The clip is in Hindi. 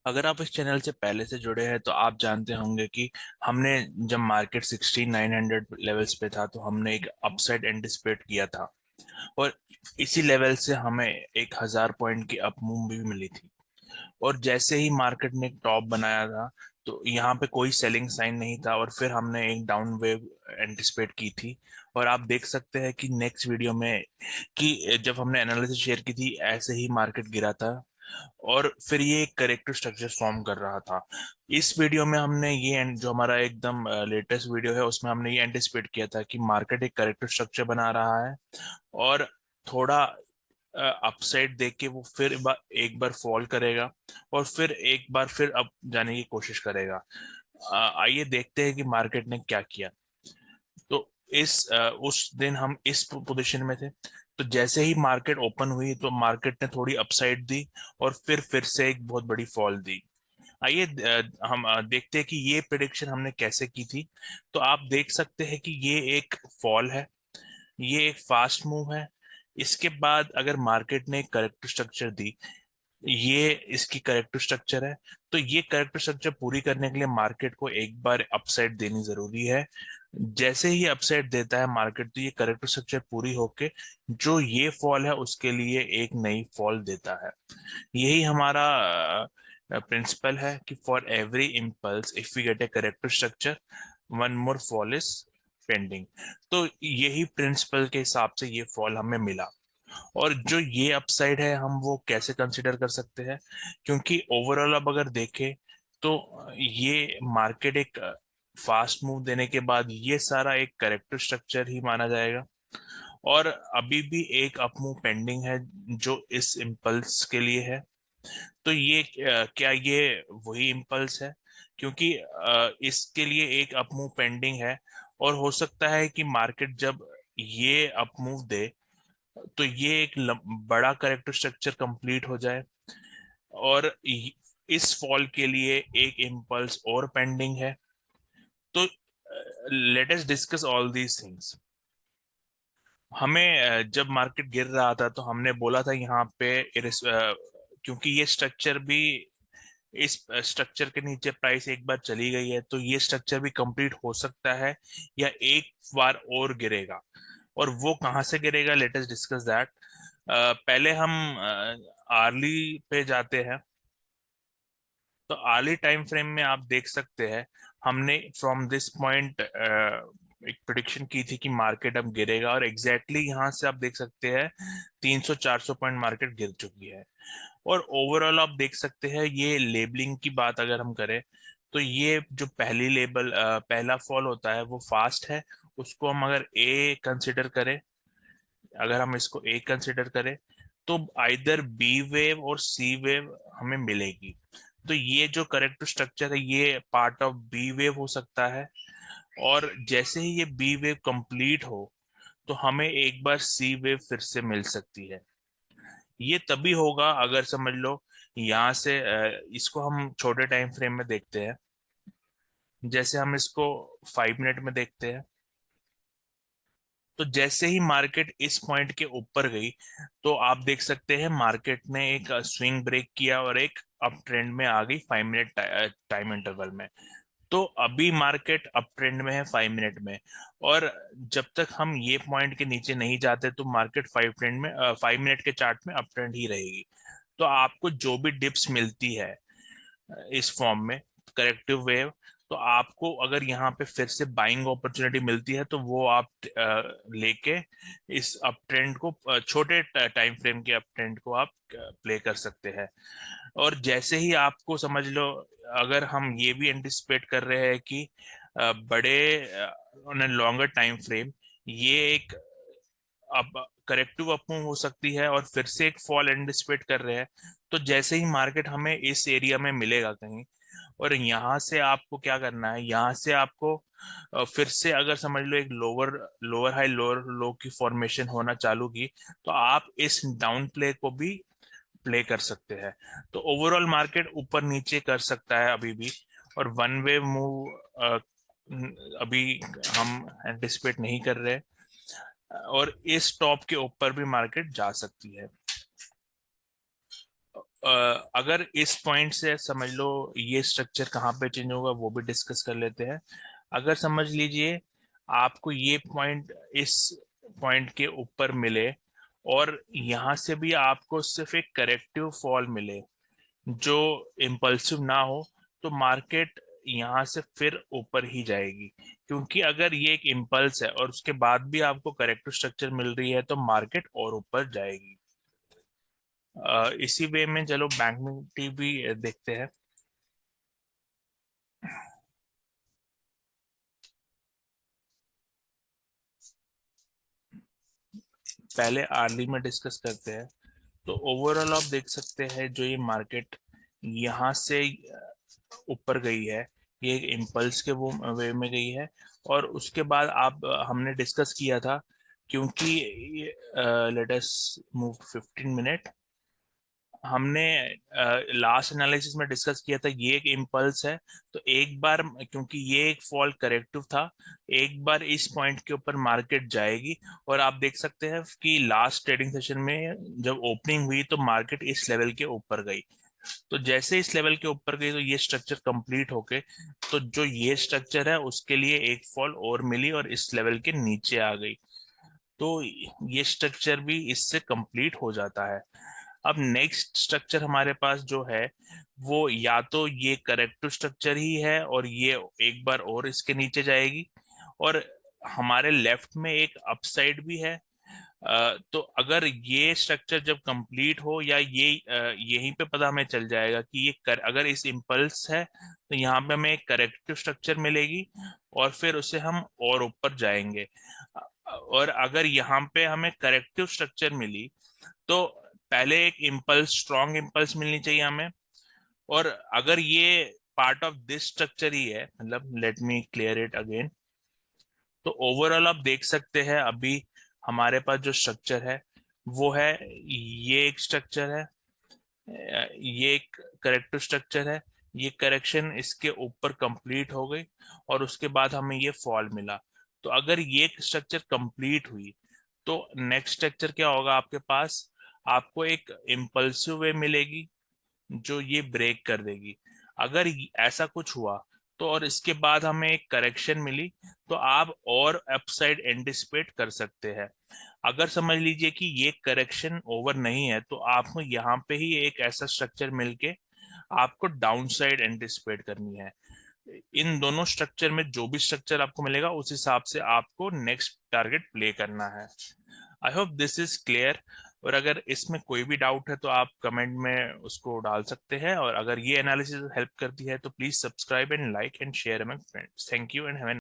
अगर आप इस चैनल से पहले से जुड़े हैं तो आप जानते होंगे कि हमने जब मार्केट 16,900 लेवल्स पे था तो हमने एक अपसाइड एंटिसिपेट किया था। और इसी लेवल से हमें 1,000 पॉइंट की अप मूव भी मिली थी। और जैसे ही मार्केट ने एक टॉप बनाया था तो यहाँ पे कोई सेलिंग साइन नहीं था और फिर हमने एक डाउन वेव एंटिसिपेट की थी। और आप देख सकते हैं कि नेक्स्ट वीडियो में कि जब हमने एनालिसिस शेयर की थी ऐसे ही मार्केट गिरा था और फिर ये एक करेक्टिव स्ट्रक्चर फॉर्म कर रहा था। इस वीडियो में हमने ये जो हमारा एकदम लेटेस्ट वीडियो है उसमें हमने ये एंटिसिपेट किया था कि मार्केट एक करेक्टिव स्ट्रक्चर बना रहा है और थोड़ा अपसाइड देख के वो फिर एक बार फॉल करेगा और फिर एक बार फिर अप जाने की कोशिश करेगा। आइए देखते हैं कि मार्केट ने क्या किया। तो उस दिन हम इस पोजीशन में थे। तो जैसे ही मार्केट ओपन हुई तो मार्केट ने थोड़ी अपसाइड दी और फिर से एक बहुत बड़ी फॉल दी। आइए हम देखते हैं कि ये प्रिडिक्शन हमने कैसे की थी। तो आप देख सकते हैं कि ये एक फॉल है, ये एक फास्ट मूव है। इसके बाद अगर मार्केट ने करेक्टिव स्ट्रक्चर दी, ये इसकी करेक्टिव स्ट्रक्चर है। तो ये करेक्टिव स्ट्रक्चर पूरी करने के लिए मार्केट को एक बार अपसाइड देनी जरूरी है। जैसे ही अपसाइड देता है मार्केट तो ये करेक्टिव स्ट्रक्चर पूरी होके जो ये फॉल है उसके लिए एक नई फॉल देता है। यही हमारा प्रिंसिपल है कि for every impulse if we get a corrective structure one more fall is pending. तो यही प्रिंसिपल के हिसाब से ये फॉल हमें मिला। और जो ये अपसाइड है हम वो कैसे कंसिडर कर सकते हैं, क्योंकि ओवरऑल अब अगर देखें तो ये मार्केट एक फास्ट मूव देने के बाद ये सारा एक करेक्टिव स्ट्रक्चर ही माना जाएगा। और अभी भी एक अप मूव पेंडिंग है जो इस इम्पल्स के लिए है। तो ये क्या ये वही इम्पल्स है? क्योंकि इसके लिए एक अप मूव पेंडिंग है और हो सकता है कि मार्केट जब ये अप मूव दे तो ये एक बड़ा करेक्टर स्ट्रक्चर कंप्लीट हो जाए और इस फॉल के लिए एक इम्पल्स और पेंडिंग है। तो let us discuss all these things. हमें जब मार्केट गिर रहा था तो हमने बोला था यहाँ पे क्योंकि ये स्ट्रक्चर भी इस स्ट्रक्चर के नीचे प्राइस एक बार चली गई है तो ये स्ट्रक्चर भी कंप्लीट हो सकता है या एक बार और गिरेगा। और वो कहाँ से गिरेगा, लेट अस डिस्कस दैट। पहले हम आर्ली पे जाते हैं। तो आर्ली टाइम फ्रेम में आप देख सकते हैं हमने फ्रॉम दिस पॉइंट एक प्रिडिक्शन की थी कि मार्केट अब गिरेगा और एग्जैक्टली यहाँ से आप देख सकते हैं 300-400 पॉइंट मार्केट गिर चुकी है। और ओवरऑल आप देख सकते हैं ये लेबलिंग की बात अगर हम करें तो ये जो पहला फॉल होता है वो फास्ट है। उसको हम अगर ए कंसिडर करें, अगर हम इसको ए कंसिडर करें तो आइदर बी वेव और सी वेव हमें मिलेगी। तो ये जो करेक्ट स्ट्रक्चर है ये पार्ट ऑफ बी वेव हो सकता है। और जैसे ही ये बी वेव कंप्लीट हो तो हमें एक बार सी वेव फिर से मिल सकती है। ये तभी होगा अगर समझ लो यहाँ से इसको हम छोटे टाइम फ्रेम में देखते हैं। जैसे हम इसको 5 मिनट में देखते हैं। तो जैसे ही मार्केट इस पॉइंट के ऊपर गई तो आप देख सकते हैं मार्केट ने एक स्विंग ब्रेक किया और एक अप ट्रेंड में आ गई 5 मिनट टाइम इंटरवल में। तो अभी मार्केट अप ट्रेंड में है 5 मिनट में। और जब तक हम ये पॉइंट के नीचे नहीं जाते तो मार्केट 5 मिनट के चार्ट में अप ट्रेंड ही रहेगी। तो आपको जो भी डिप्स मिलती है इस फॉर्म में करेक्टिव वेव, तो आपको अगर यहाँ पे फिर से बाइंग अपॉर्चुनिटी मिलती है तो वो आप लेके इस अप ट्रेंड को छोटे टाइम फ्रेम के अप ट्रेंड को आप प्ले कर सकते हैं। और जैसे ही आपको समझ लो अगर हम ये भी एंटिसिपेट कर रहे हैं कि बड़े ऑन लॉन्गर टाइम फ्रेम ये एक अब करेक्टिव अप मूव हो सकती है और फिर से एक फॉल एंटिसिपेट कर रहे हैं। तो जैसे ही मार्केट हमें इस एरिया में मिलेगा कहीं और यहाँ से आपको क्या करना है, यहाँ से आपको फिर से अगर समझ लो एक लोअर लोअर हाई लोअर लो की फॉर्मेशन होना चालू की तो आप इस डाउन प्ले को भी प्ले कर सकते हैं। तो ओवरऑल मार्केट ऊपर नीचे कर सकता है अभी भी। और वन वे मूव अभी हम एंटिसिपेट नहीं कर रहे। और इस टॉप के ऊपर भी मार्केट जा सकती है। अगर इस पॉइंट से समझ लो ये स्ट्रक्चर कहाँ पे चेंज होगा वो भी डिस्कस कर लेते हैं। अगर समझ लीजिए आपको ये पॉइंट इस पॉइंट के ऊपर मिले और यहाँ से भी आपको सिर्फ एक करेक्टिव फॉल मिले जो इम्पल्सिव ना हो, तो मार्केट यहाँ से फिर ऊपर ही जाएगी। क्योंकि अगर ये एक इम्पल्स है और उसके बाद भी आपको करेक्टिव स्ट्रक्चर मिल रही है तो मार्केट और ऊपर जाएगी। इसी वे में चलो बैंक निफ्टी भी देखते हैं। पहले आर्ली में डिस्कस करते हैं। तो ओवरऑल आप देख सकते हैं जो ये मार्केट यहाँ से ऊपर गई है, ये एक इम्पल्स के वो वे में गई है। और उसके बाद आप हमने डिस्कस किया था, क्योंकि लेट अस मूव 15 मिनट। हमने लास्ट एनालिसिस में डिस्कस किया था ये एक इम्पल्स है। तो एक बार क्योंकि ये एक फॉल करेक्टिव था, एक बार इस पॉइंट के ऊपर मार्केट जाएगी। और आप देख सकते हैं कि लास्ट ट्रेडिंग सेशन में जब ओपनिंग हुई तो मार्केट इस लेवल के ऊपर गई। तो जैसे इस लेवल के ऊपर गई तो ये स्ट्रक्चर कंप्लीट होके, तो जो ये स्ट्रक्चर है उसके लिए एक फॉल और मिली और इस लेवल के नीचे आ गई। तो ये स्ट्रक्चर भी इससे कंप्लीट हो जाता है। अब नेक्स्ट स्ट्रक्चर हमारे पास जो है वो या तो ये करेक्टिव स्ट्रक्चर ही है और ये एक बार और इसके नीचे जाएगी, और हमारे लेफ्ट में एक अपसाइड भी है। तो अगर ये स्ट्रक्चर जब कंप्लीट हो या ये यहीं पे पता हमें चल जाएगा कि अगर इस इम्पल्स है तो यहाँ पे हमें एक करेक्टिव स्ट्रक्चर मिलेगी और फिर उसे हम और ऊपर जाएंगे। और अगर यहाँ पे हमें करेक्टिव स्ट्रक्चर मिली तो पहले एक इम्पल्स, स्ट्रॉन्ग इम्पल्स मिलनी चाहिए हमें। और अगर ये पार्ट ऑफ दिस स्ट्रक्चर ही है, मतलब let me clear it again. तो ओवरऑल आप देख सकते हैं अभी हमारे पास जो स्ट्रक्चर है वो है, ये एक स्ट्रक्चर है, ये एक करेक्टिव स्ट्रक्चर है। ये करेक्शन इसके ऊपर कंप्लीट हो गई और उसके बाद हमें ये फॉल मिला। तो अगर ये स्ट्रक्चर कंप्लीट हुई तो नेक्स्ट स्ट्रक्चर क्या होगा आपके पास? आपको एक इम्पल्सिव वे मिलेगी जो ये ब्रेक कर देगी। अगर ऐसा कुछ हुआ तो और इसके बाद हमें एक करेक्शन मिली तो आप और अपसाइड एंटिसिपेट कर सकते हैं। अगर समझ लीजिए कि ये करेक्शन ओवर नहीं है तो आपको यहाँ पे ही एक ऐसा स्ट्रक्चर मिलके आपको डाउन साइड एंटिसिपेट करनी है। इन दोनों स्ट्रक्चर में जो भी स्ट्रक्चर आपको मिलेगा उस हिसाब से आपको नेक्स्ट टारगेट प्ले करना है। I hope this is clear. और अगर इसमें कोई भी डाउट है तो आप कमेंट में उसको डाल सकते हैं। और अगर ये एनालिसिस हेल्प करती है तो please subscribe and like and share among friends. Thank you and have